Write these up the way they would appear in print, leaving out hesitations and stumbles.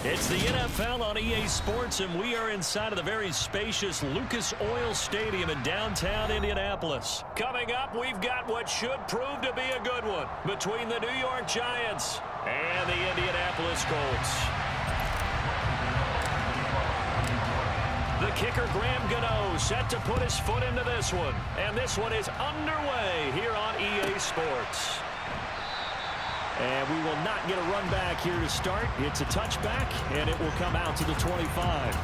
It's the NFL on EA Sports, and we are inside of the very spacious Lucas Oil Stadium in downtown Indianapolis. Coming up, we've got what should prove to be a good one between the New York Giants and the Indianapolis Colts. The kicker, Graham Gano, set to put his foot into this one. And this one is underway here on EA Sports. And we will not get a run back here to start. It's a touchback, and it will come out to the 25.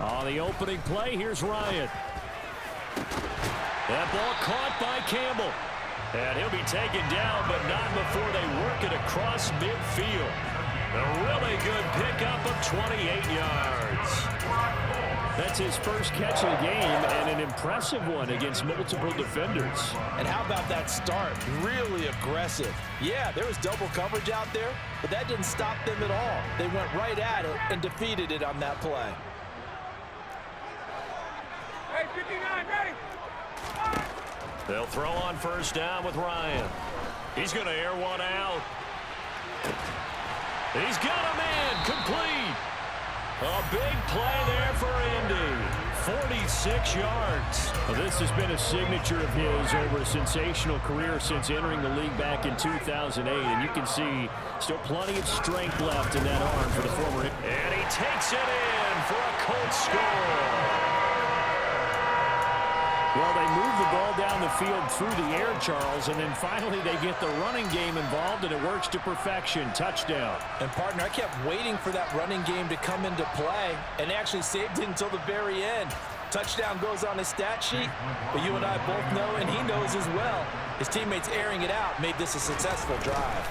On the opening play, here's Ryan. That ball caught by Campbell. And he'll be taken down, but not before they work it across midfield. A really good pickup of 28 yards. That's his first catch of the game, and an impressive one against multiple defenders. And how about that start? Really aggressive. Yeah, there was double coverage out there, but that didn't stop them at all. They went right at it and defeated it on that play. Hey, 59, ready? They'll throw on first down with Ryan. He's going to air one out. He's got a man complete. A big play there for Indy. 46 yards. Well, this has been a signature of his over a sensational career since entering the league back in 2008. And you can see still plenty of strength left in that arm for the former. And he takes it in for a Colts score. Well, they move the ball down the field through the air, Charles, and then finally they get the running game involved, and it works to perfection. Touchdown. And, partner, I kept waiting for that running game to come into play and actually saved it until the very end. Touchdown goes on his stat sheet, but you and I both know, and he knows as well, his teammates airing it out made this a successful drive.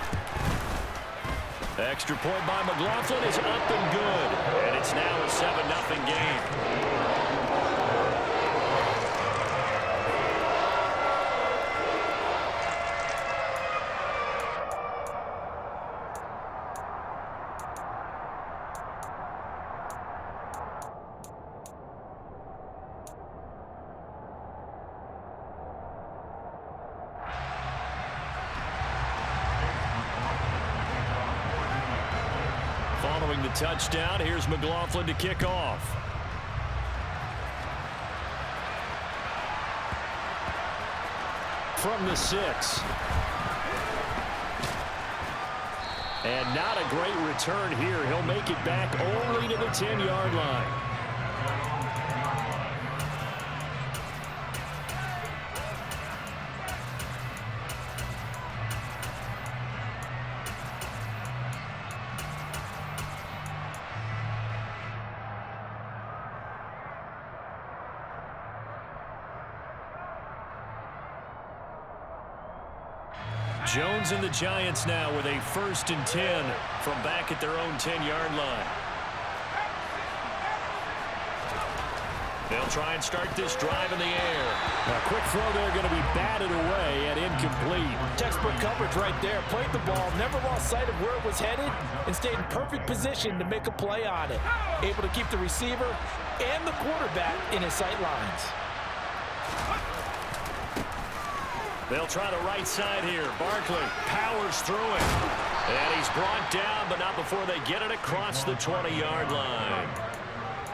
The extra point by McLaughlin is up and good, and it's now a 7-0 game. Following the touchdown, here's McLaughlin to kick off. From the 6. And not a great return here. He'll make it back only to the 10-yard line. Jones and the Giants now with a 1st and 10 from back at their own 10-yard line. They'll try and start this drive in the air. A quick throw there going to be batted away and incomplete. Textbook coverage right there. Played the ball, never lost sight of where it was headed, and stayed in perfect position to make a play on it. Able to keep the receiver and the quarterback in his sight lines. They'll try the right side here. Barkley powers through it. And he's brought down, but not before they get it across the 20-yard line.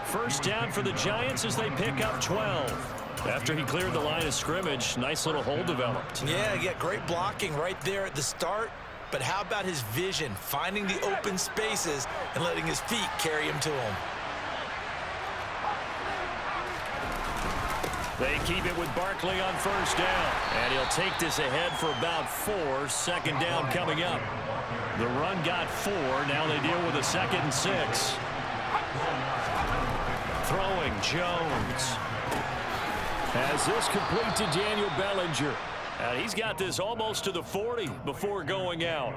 First down for the Giants as they pick up 12. After he cleared the line of scrimmage, nice little hole developed. Yeah, great blocking right there at the start. But how about his vision, finding the open spaces and letting his feet carry him to him? They keep it with Barkley on first down. And he'll take this ahead for about 4. 2nd down coming up. The run got 4. Now they deal with a 2nd and 6. Throwing Jones. Has this complete to Daniel Bellinger. And he's got this almost to the 40 before going out.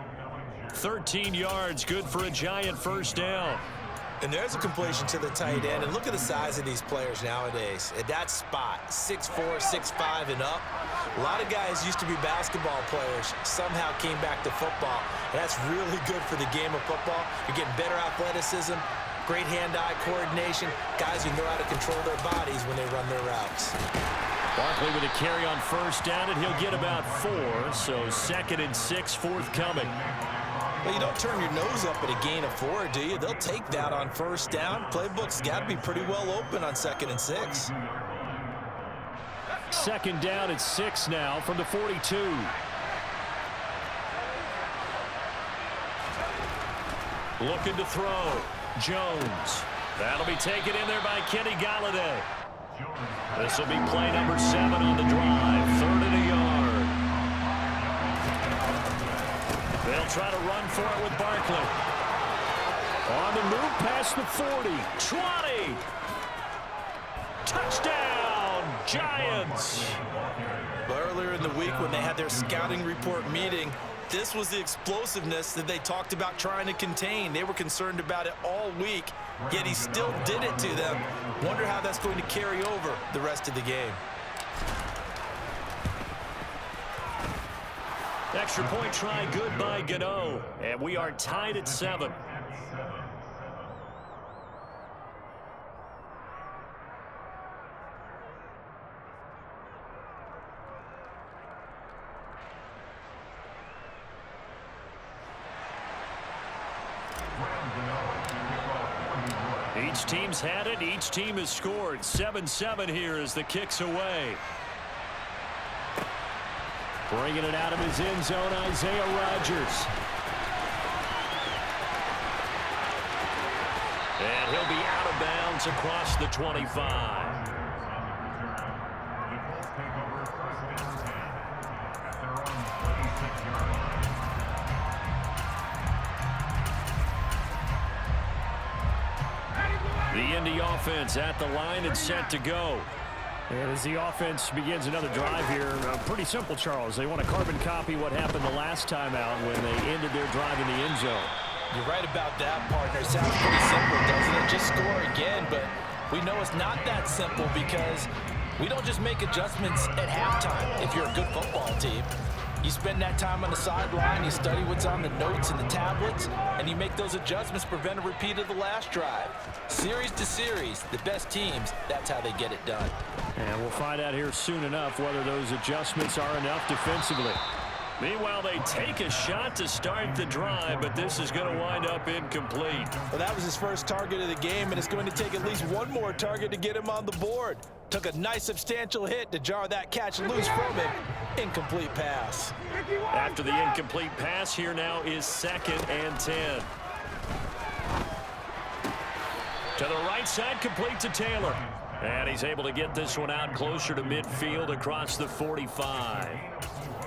13 yards, good for a Giant first down. And there's a completion to the tight end. And look at the size of these players nowadays. At that spot, 6'4", 6'5", and up. A lot of guys used to be basketball players, somehow came back to football. And that's really good for the game of football. You're getting better athleticism, great hand-eye coordination, guys who know how to control their bodies when they run their routes. Barkley with a carry on first down, and he'll get about 4. So 2nd and 6 forthcoming. Well, you don't turn your nose up at a gain of 4, do you? They'll take that on first down. Playbook's got to be pretty well open on 2nd and 6. 2nd down and 6 now from the 42. Looking to throw. Jones. That'll be taken in there by Kenny Galladay. This will be play number 7 on the drive. 3rd and a yard. They'll try to run for it with Barkley. On the move past the 40. 20. Touchdown, Giants. Earlier in the week when they had their scouting report meeting, this was the explosiveness that they talked about trying to contain. They were concerned about it all week, yet he still did it to them. Wonder how that's going to carry over the rest of the game. Extra point try good by Gano. And we are tied at 7. Each team's had it. Each team has scored. 7-7 here as the kick's away. Bringing it out of his end zone, Isaiah Rodgers. And he'll be out of bounds across the 25. The Indy offense at the line and set to go. And as the offense begins another drive here, pretty simple, Charles. They want to carbon copy what happened the last time out when they ended their drive in the end zone. You're right about that, partner. It sounds pretty simple, doesn't it? Just score again, but we know it's not that simple because we don't just make adjustments at halftime if you're a good football team. You spend that time on the sideline, you study what's on the notes and the tablets, and you make those adjustments to prevent a repeat of the last drive. Series to series, the best teams, that's how they get it done. And we'll find out here soon enough whether those adjustments are enough defensively. Meanwhile, they take a shot to start the drive, but this is going to wind up incomplete. Well, that was his first target of the game, and it's going to take at least one more target to get him on the board. Took a nice substantial hit to jar that catch loose from him. Incomplete pass. After the incomplete pass, here now is 2nd and 10. To the right side, complete to Taylor. And he's able to get this one out closer to midfield across the 45.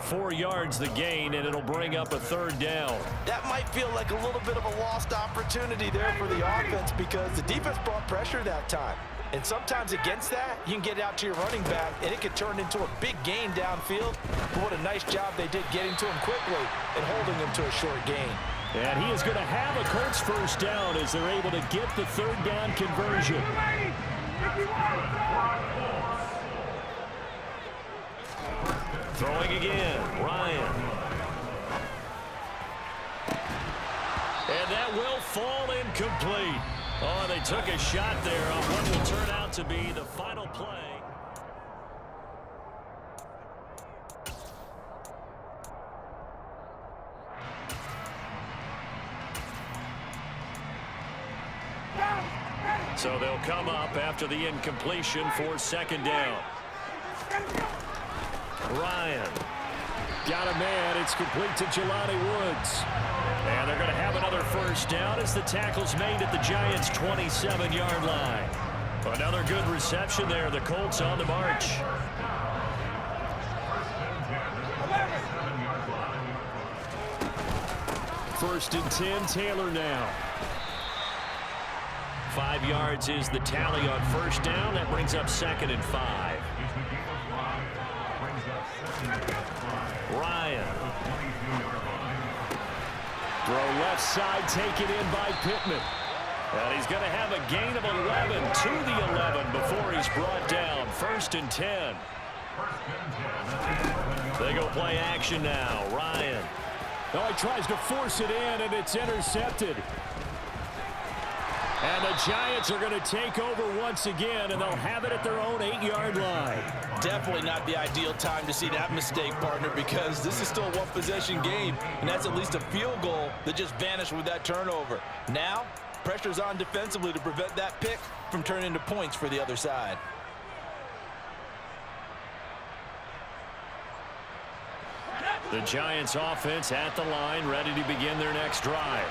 4 yards the gain, and it'll bring up a 3rd down. That might feel like a little bit of a lost opportunity there for the offense because the defense brought pressure that time. And sometimes against that, you can get it out to your running back, and it could turn into a big gain downfield. But what a nice job they did getting to him quickly and holding him to a short gain. And he is going to have a Colts first down as they're able to get the 3rd down conversion. Throwing again, Ryan. And that will fall incomplete. Oh, they took a shot there on what will turn out to be the final play. So they'll come up after the incompletion for 2nd down. Ryan. Got a man. It's complete to Jelani Woods. And they're going to have another first down as the tackle's made at the Giants' 27-yard line. Another good reception there. The Colts on the march. First and 10, Taylor now. 5 yards is the tally on first down. That brings up 2nd and 5. Ryan. Throw left side, taken in by Pittman. And he's going to have a gain of 11 to the 11 before he's brought down. 1st and 10. They go play action now. Ryan. Oh, he tries to force it in, and it's intercepted. And the Giants are going to take over once again, and they'll have it at their own 8-yard line. Definitely not the ideal time to see that mistake, partner, because this is still a one-possession game, and that's at least a field goal that just vanished with that turnover. Now, pressure's on defensively to prevent that pick from turning into points for the other side. The Giants offense at the line, ready to begin their next drive.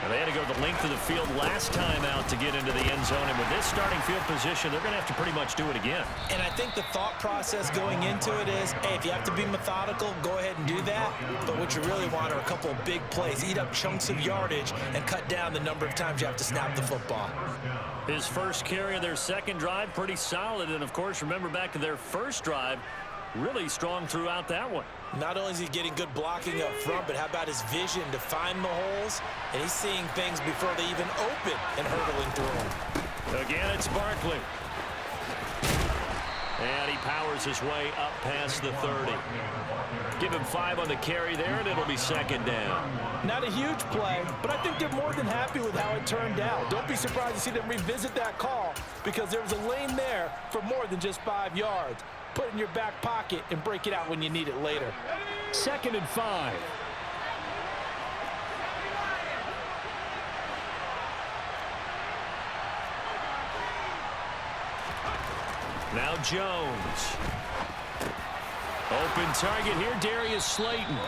Now, they had to go the length of the field last time out to get into the end zone, and with this starting field position, they're going to have to pretty much do it again. And I think the thought process going into it is, hey, if you have to be methodical, go ahead and do that. But what you really want are a couple of big plays, eat up chunks of yardage, and cut down the number of times you have to snap the football. His first carry of their second drive, pretty solid. And, of course, remember back to their first drive, really strong throughout that one. Not only is he getting good blocking up front, but how about his vision to find the holes? And he's seeing things before they even open and hurdling through them. Again, it's Barkley. And he powers his way up past the 30. Give him 5 on the carry there, and it'll be 2nd down. Not a huge play, but I think they're more than happy with how it turned out. Don't be surprised to see them revisit that call, because there was a lane there for more than just 5 yards. Put it in your back pocket and break it out when you need it later. 2nd and 5. Now Jones. Open target here, Darius Slayton.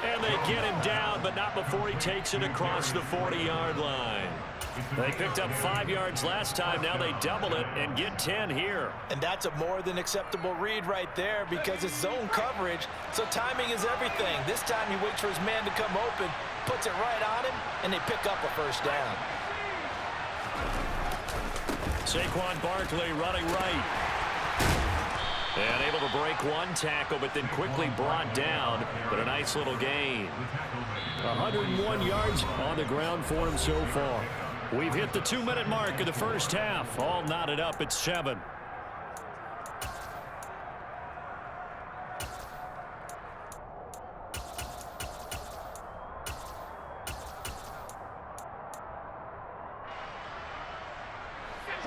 And they get him down, but not before he takes it across the 40-yard line. They picked up 5 yards last time. Now they double it and get 10 here. And that's a more than acceptable read right there, because it's zone coverage, so timing is everything. This time he waits for his man to come open, puts it right on him, and they pick up a 1st down. Saquon Barkley running right. And able to break one tackle, but then quickly brought down. But a nice little gain. 101 yards on the ground for him so far. We've hit the 2-minute mark of the first half. All knotted up at 7.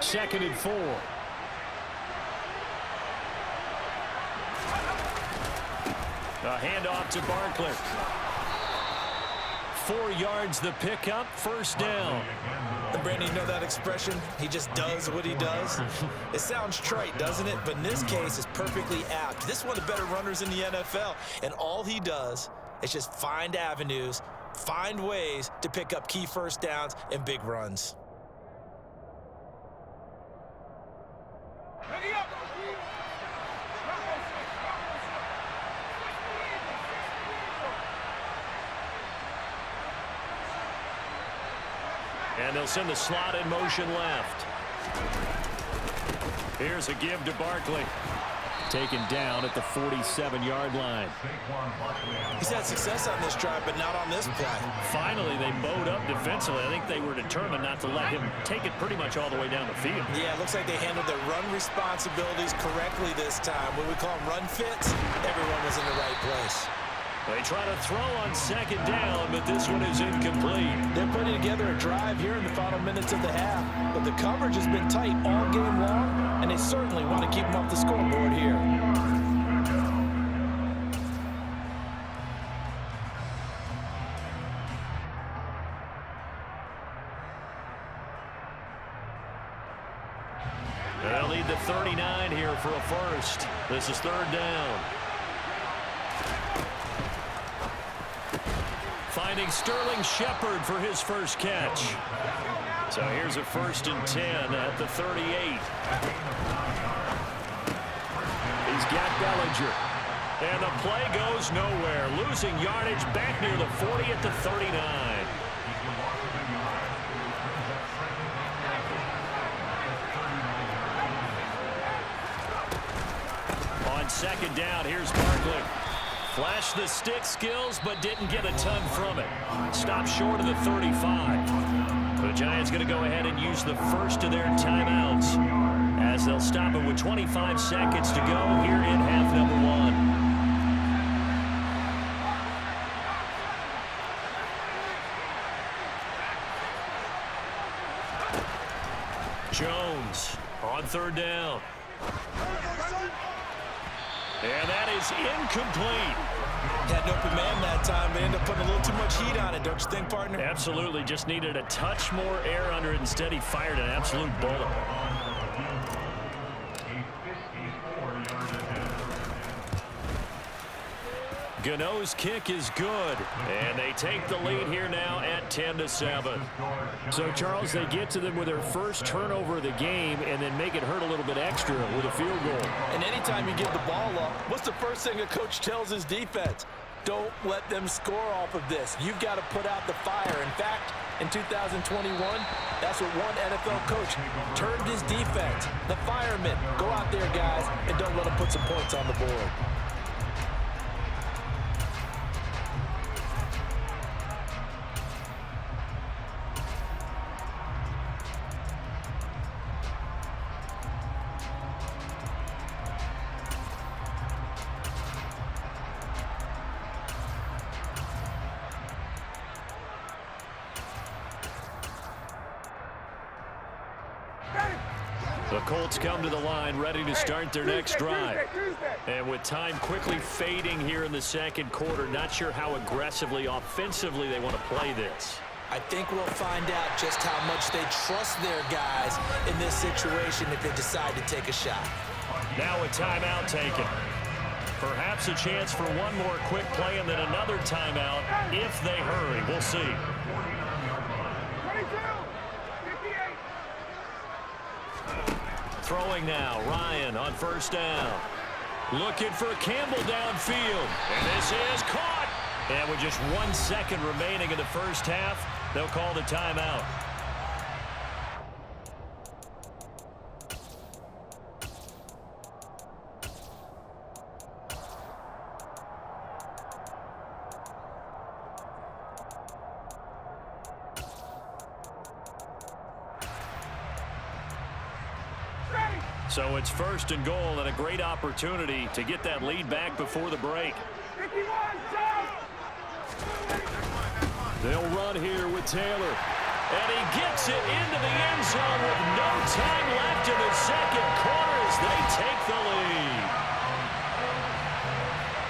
Second and 4. A handoff to Barkley. 4 yards the pickup, 1st down. And Brandon, you know that expression? He just does what he does. It sounds trite, doesn't it? But in this case, it's perfectly apt. This is one of the better runners in the NFL, and all he does is just find avenues, find ways to pick up key 1st downs and big runs. And they'll send the slot in motion left. Here's a give to Barkley. Taken down at the 47-yard line. He's had success on this drive, but not on this play. Finally, they bowed up defensively. I think they were determined not to let him take it pretty much all the way down the field. Yeah, it looks like they handled their run responsibilities correctly this time. What we call them run fits, everyone was in the right place. They try to throw on 2nd down, but this one is incomplete. They're putting together a drive here in the final minutes of the half, but the coverage has been tight all game long, and they certainly want to keep them off the scoreboard here. They'll need the 39 here for a 1st. This is 3rd down. Finding Sterling Shepard for his first catch. So here's a 1st and 10 at the 38. He's got Bellinger. And the play goes nowhere. Losing yardage back near the 40 at the 39. On 2nd down, here's Barkley. Flashed the stick skills, but didn't get a ton from it. Stopped short of the 35. The Giants going to go ahead and use the first of their timeouts as they'll stop it with 25 seconds to go here in half number one. Jones on third down. And that is incomplete. Had an open man that time. They ended up putting a little too much heat on it, don't you think, partner? Absolutely. Just needed a touch more air under it. Instead, he fired an absolute bullet. Gano's kick is good, and they take the lead here now at 10-7. So, Charles, they get to them with their first turnover of the game and then make it hurt a little bit extra with a field goal. And anytime you give the ball up, what's the first thing a coach tells his defense? Don't let them score off of this. You've got to put out the fire. In fact, in 2021, that's what one NFL coach termed his defense. The firemen. Go out there, guys, and don't let them put some points on the board. The Colts come to the line, ready to start their next drive. And with time quickly fading here in the second quarter, not sure how aggressively, offensively they want to play this. I think we'll find out just how much they trust their guys in this situation if they decide to take a shot. Now a timeout taken. Perhaps a chance for one more quick play and then another timeout if they hurry. We'll see. 22, 58. Throwing now, Ryan on first down. Looking for Campbell downfield. And this is caught. And with just 1 second remaining in the first half, they'll call the timeout. So it's first and goal and a great opportunity to get that lead back before the break. 51, Joe! They'll run here with Taylor. And he gets it into the end zone with no time left in the second quarter as they take the lead.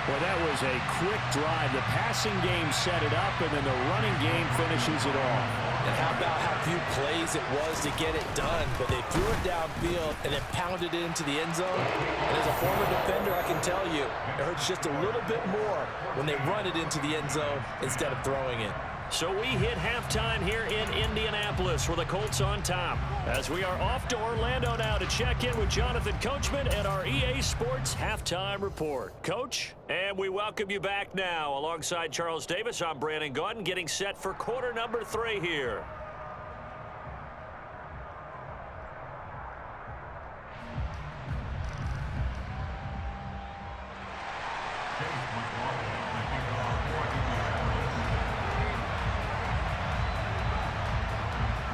Well, that was a quick drive. The passing game set it up, and then the running game finishes it off. And how about how few plays it was to get it done, but they threw it downfield and then pounded it into the end zone. And as a former defender, I can tell you, it hurts just a little bit more when they run it into the end zone instead of throwing it. So we hit halftime here in Indianapolis with the Colts on top. As we are off to Orlando now to check in with Jonathan Coachman and our EA Sports Halftime Report. Coach, and we welcome you back now. Alongside Charles Davis, I'm Brandon Gaudin, getting set for quarter number 3 here.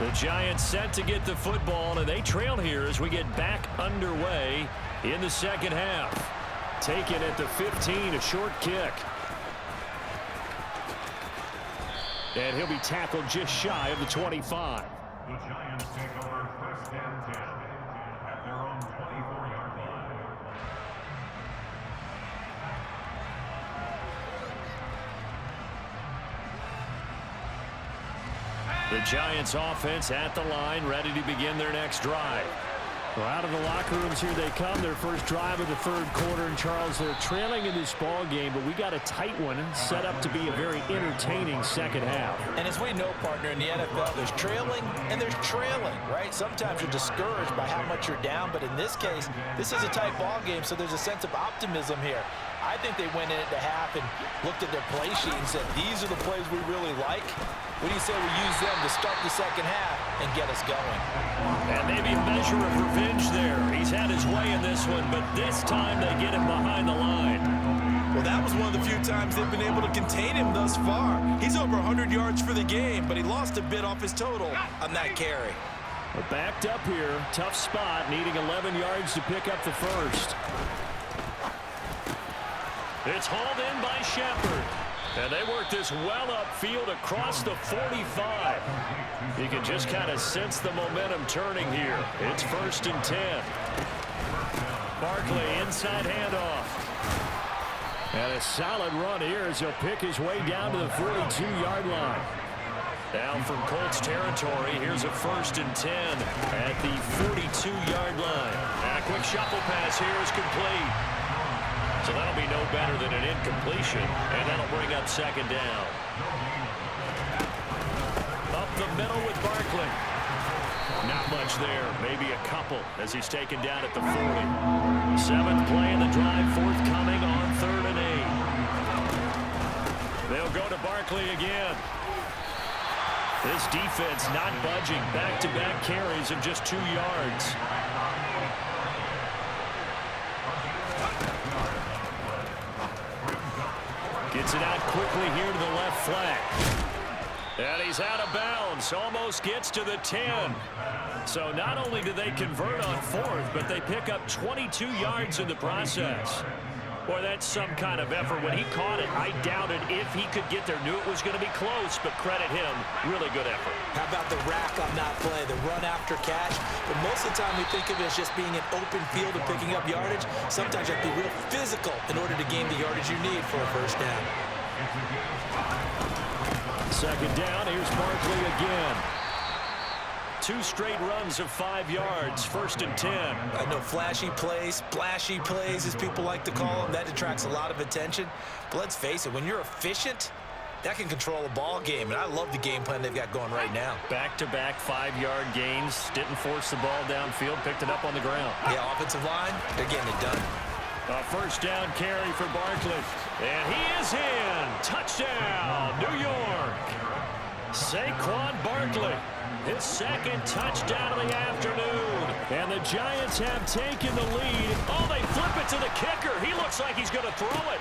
The Giants set to get the football, and they trail here as we get back underway in the second half. Taken at the 15, a short kick. And he'll be tackled just shy of the 25. The Giants take over first and 10 at their own 24-yard line. The Giants offense at the line, ready to begin their next drive. Well, out of the locker rooms here they come, their first drive of the third quarter. And Charles, they're trailing in this ball game, but we got a tight one set up to be a very entertaining second half. And as we know, partner, in the NFL, there's trailing and there's trailing, right? Sometimes you're discouraged by how much you're down, but in this case, this is a tight ball game, so there's a sense of optimism here. I think they went into half and looked at their play sheet and said, these are the plays we really like. What do you say we use them to start the second half and get us going? And maybe a measure of revenge there. He's had his way in this one, but this time they get him behind the line. Well, Well, that was one of the few times they've been able to contain him thus far. He's over 100 yards for the game, but he lost a bit off his total on that carry. We're backed up here. Tough spot, needing 11 yards to pick up the first. It's hauled in by Shepard. And they work this well upfield across the 45. You can just kind of sense the momentum turning here. It's 1st and 10. Barkley inside handoff. And a solid run here as he'll pick his way down to the 42-yard line. Down from Colts territory, here's a 1st and 10 at the 42-yard line. A quick shuffle pass here is complete. So that'll be no better than an incompletion, and that'll bring up 2nd down. Up the middle with Barkley. Not much there, maybe a couple as he's taken down at the 40. 7th play in the drive, forthcoming on 3rd and 8. They'll go to Barkley again. This defense not budging. Back-to-back carries of just 2 yards. Gets it out quickly here to the left flank. And he's out of bounds. Almost gets to the 10. So not only do they convert on 4th, but they pick up 22 yards in the process. Boy, that's some kind of effort. When he caught it, I doubted if he could get there. Knew it was going to be close, but credit him. Really good effort. How about the rack on that play, the run after catch? But most of the time we think of it as just being an open field and picking up yardage. Sometimes you have to be real physical in order to gain the yardage you need for a 1st down. 2nd down, here's Barkley again. 2 straight runs of 5 yards, 1st and 10. I know flashy plays, splashy plays, as people like to call them. That attracts a lot of attention. But let's face it, when you're efficient, that can control a ball game. And I love the game plan they've got going right now. Back-to-back 5-yard gains. Didn't force the ball downfield. Picked it up on the ground. Yeah, offensive line, they're getting it done. A 1st down carry for Barkley. And he is in. Touchdown, New York. Saquon Barkley. His 2nd touchdown of the afternoon. And the Giants have taken the lead. Oh, they flip it to the kicker. He looks like he's going to throw it.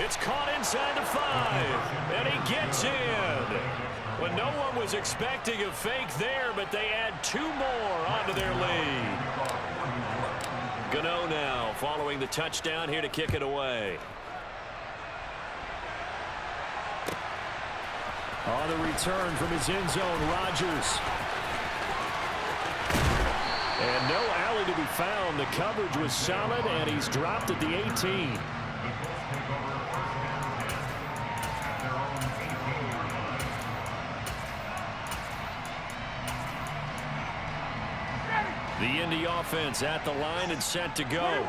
It's caught inside the 5. And he gets in. When no one was expecting a fake there, but they add 2 more onto their lead. Gano now following the touchdown here to kick it away. On the return from his end zone, Rodgers. And no alley to be found. The coverage was solid, and he's dropped at the 18. The Indy offense at the line and set to go.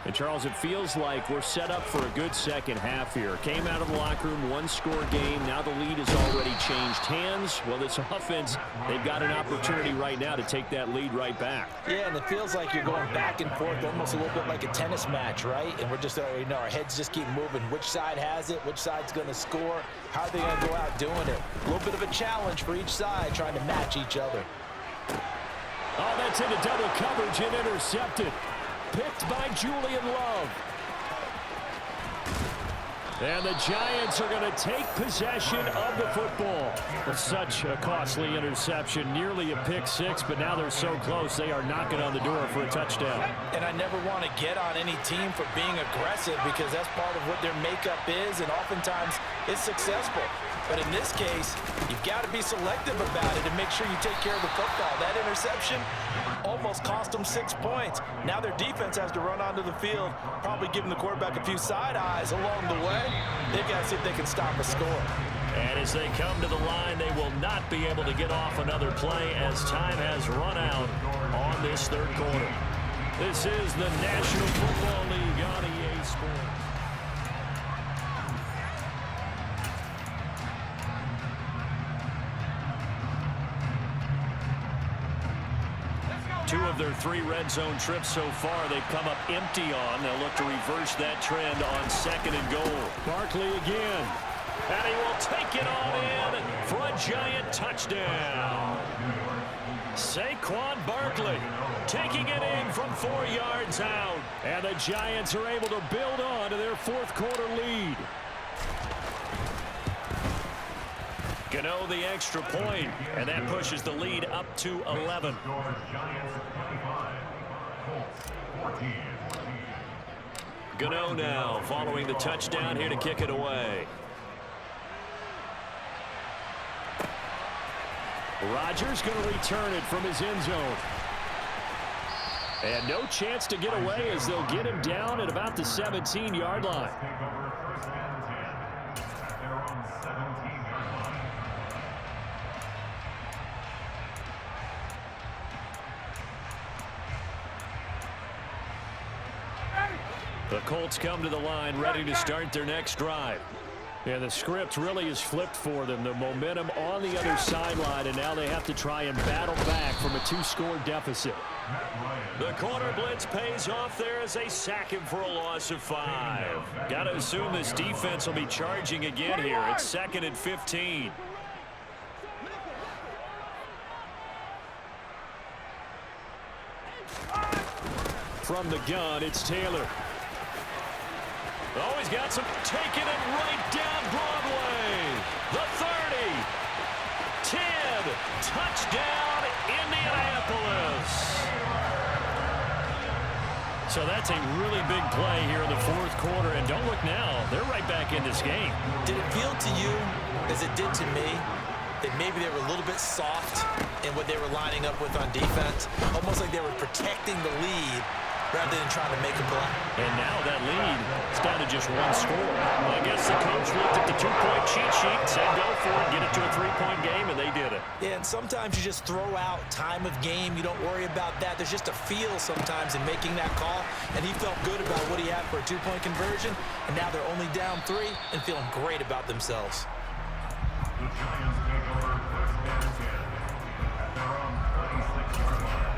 And, Charles, it feels like we're set up for a good second half here. Came out of the locker room, 1-score game. Now the lead has already changed hands. Well, this offense, they've got an opportunity right now to take that lead right back. Yeah, and it feels like you're going back and forth, almost a little bit like a tennis match, right? And we're just, our heads just keep moving. Which side has it? Which side's going to score? How are they going to go out doing it? A little bit of a challenge for each side, trying to match each other. Oh, that's into double coverage and intercepted. Picked by Julian Love. And the Giants are going to take possession of the football. It's such a costly interception, nearly a pick 6, but now they're so close they are knocking on the door for a touchdown. And I never want to get on any team for being aggressive because that's part of what their makeup is, and oftentimes it's successful. But in this case, you've got to be selective about it and make sure you take care of the football. That interception almost cost them 6 points. Now their defense has to run onto the field, probably giving the quarterback a few side eyes along the way. They've got to see if they can stop a score. And as they come to the line, they will not be able to get off another play as time has run out on this 3rd quarter. This is the National Football League on EA Sports. Two of their 3 red zone trips so far they've come up empty on. They'll look to reverse that trend on 2nd and goal. Barkley again. And he will take it all in for a Giant touchdown. Saquon Barkley taking it in from 4 yards out. And the Giants are able to build on to their fourth quarter lead. Gano the extra point, and that pushes the lead up to 11. Gano now following the touchdown here to kick it away. Rodgers going to return it from his end zone. And no chance to get away as they'll get him down at about the 17-yard line. The Colts come to the line ready to start their next drive. And the script really is flipped for them. The momentum on the other sideline, and now they have to try and battle back from a 2-score deficit. The corner blitz pays off there as they sack him for a loss of 5. Got to assume this defense will be charging again here. It's 2nd and 15. From the gun, it's Taylor. Oh, he's got some, taking it right down Broadway. The 30, 10, touchdown Indianapolis. So that's a really big play here in the fourth quarter, and don't look now, they're right back in this game. Did it feel to you, as it did to me, that maybe they were a little bit soft in what they were lining up with on defense? Almost like they were protecting the lead rather than trying to make a play. And now that lead is down to just 1 score. Well, I guess the coach looked at the 2-point cheat sheet, said go for it, get it to a 3-point game, and they did it. Yeah, and sometimes you just throw out time of game. You don't worry about that. There's just a feel sometimes in making that call, and he felt good about what he had for a 2-point conversion, and now they're only down 3 and feeling great about themselves. The Giants take over 1st and 10 at their own 36-yard line.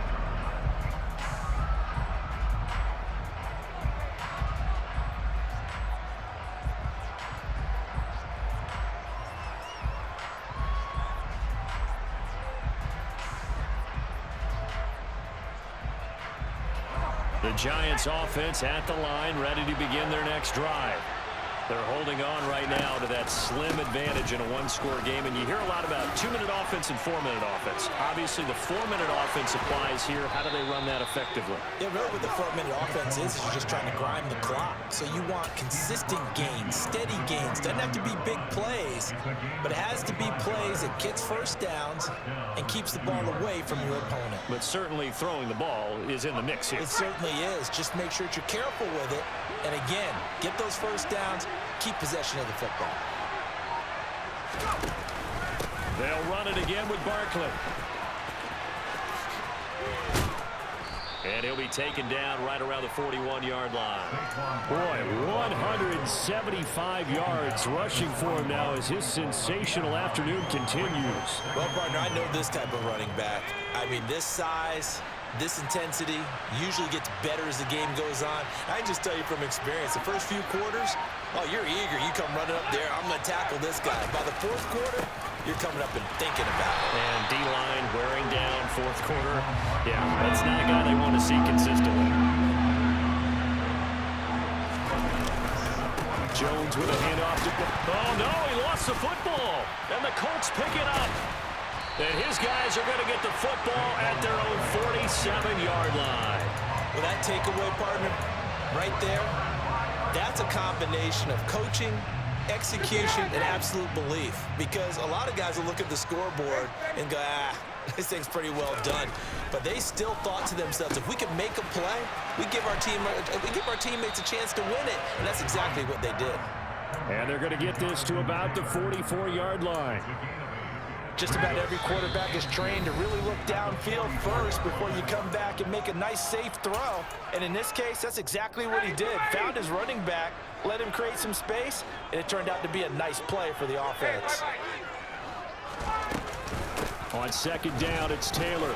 The Giants offense at the line, ready to begin their next drive. They're holding on right now to that slim advantage in a 1-score game, and you hear a lot about 2-minute offense and 4-minute offense. Obviously, the 4-minute offense applies here. How do they run that effectively? Yeah, really what the 4-minute offense is you're just trying to grind the clock. So you want consistent gains, steady gains. Doesn't have to be big plays, but it has to be plays that gets first downs and keeps the ball away from your opponent. But certainly throwing the ball is in the mix here. It certainly is. Just make sure that you're careful with it. And again, get those first downs, keep possession of the football. They'll run it again with Barkley. And he'll be taken down right around the 41-yard line. Boy, 175 yards rushing for him now as his sensational afternoon continues. Well, partner, I know this type of running back. I mean, this size, this intensity usually gets better as the game goes on. I can just tell you from experience, the first few quarters, oh, you're eager. You come running up there, I'm going to tackle this guy. By the fourth quarter, you're coming up and thinking about it. And D-line wearing down fourth quarter. Yeah, that's not a guy they want to see consistently. Jones with a handoff to... Oh, no, he lost the football. And the Colts pick it up. And his guys are going to get the football at their own 47-yard line. Well, that takeaway, partner, right there, that's a combination of coaching, execution, and absolute belief. Because a lot of guys will look at the scoreboard and go, this thing's pretty well done. But they still thought to themselves, if we can make a play, we give our teammates a chance to win it. And that's exactly what they did. And they're going to get this to about the 44-yard line. Just about every quarterback is trained to really look downfield first before you come back and make a nice, safe throw. And in this case, that's exactly what he did. Found his running back, let him create some space, and it turned out to be a nice play for the offense. On second down, it's Taylor.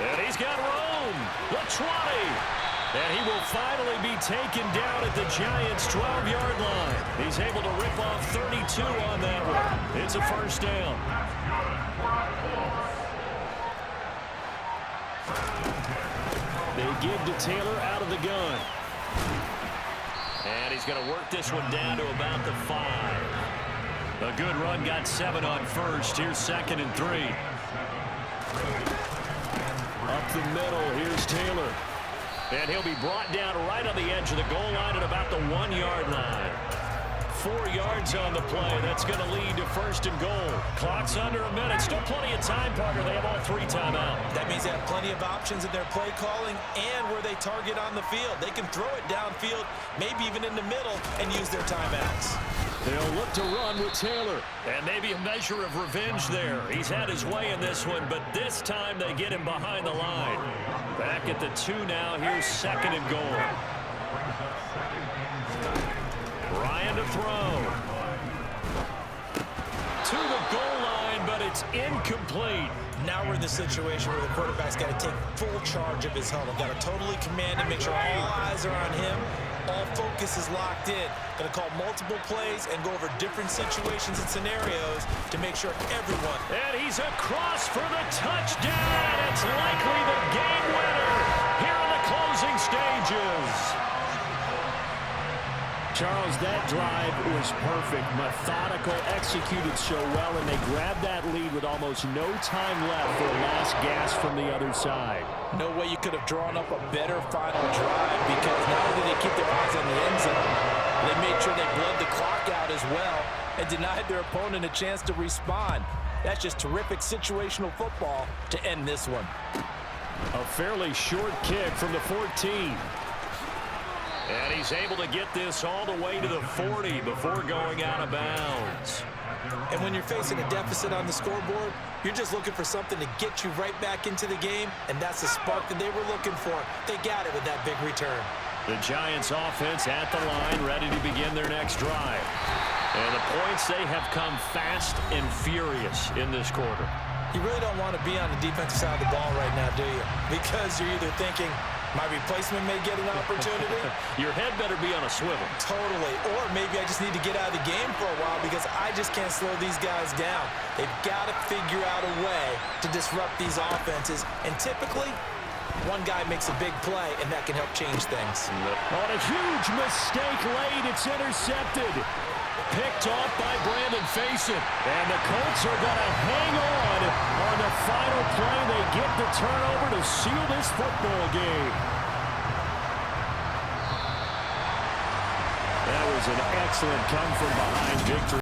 And he's got room. The 20. And he will finally be taken down at the Giants' 12-yard line. He's able to rip off 32 on that one. It's a first down. They give to Taylor out of the gun. And he's going to work this one down to about the 5. A good run, got 7 on first. Here's 2nd and 3. Up the middle, here's Taylor. And he'll be brought down right on the edge of the goal line at about the 1-yard line. 4 yards on the play. That's going to lead to 1st and goal. Clock's under a minute. Still plenty of time, partner. They have all 3 timeouts. That means they have plenty of options in their play calling and where they target on the field. They can throw it downfield, maybe even in the middle, and use their timeouts. They'll look to run with Taylor. And maybe a measure of revenge there. He's had his way in this one, but this time they get him behind the line. Back at the 2 now. Here's 2nd and goal. Ryan to throw. To the goal line, but it's incomplete. Now we're in the situation where the quarterback's got to take full charge of his huddle. Got to totally command and make sure all eyes are on him. All focus is locked in. Going to call multiple plays and go over different situations and scenarios to make sure everyone. And he's across for the touchdown. It's likely the game winner here in the closing stages. Charles, that drive was perfect, methodical, executed so well, and they grabbed that lead with almost no time left for a last gasp from the other side. No way you could have drawn up a better final drive, because not only did they keep their eyes on the end zone, they made sure they bled the clock out as well and denied their opponent a chance to respond. That's just terrific situational football to end this one. A fairly short kick from the 14. And he's able to get this all the way to the 40 before going out of bounds. And when you're facing a deficit on the scoreboard, you're just looking for something to get you right back into the game, and that's the spark that they were looking for. They got it with that big return. The Giants offense at the line, ready to begin their next drive. And the points, they have come fast and furious in this quarter. You really don't want to be on the defensive side of the ball right now, do you? Because you're either thinking, my replacement may get an opportunity. Your head better be on a swivel. Totally. Or maybe I just need to get out of the game for a while because I just can't slow these guys down. They've got to figure out a way to disrupt these offenses. And typically, one guy makes a big play, and that can help change things. On a huge mistake late, it's intercepted. Picked off by Brandon Faison. And the Colts are going to hang on the final play. They get the turnover to seal this football game. That was an excellent come-from-behind victory.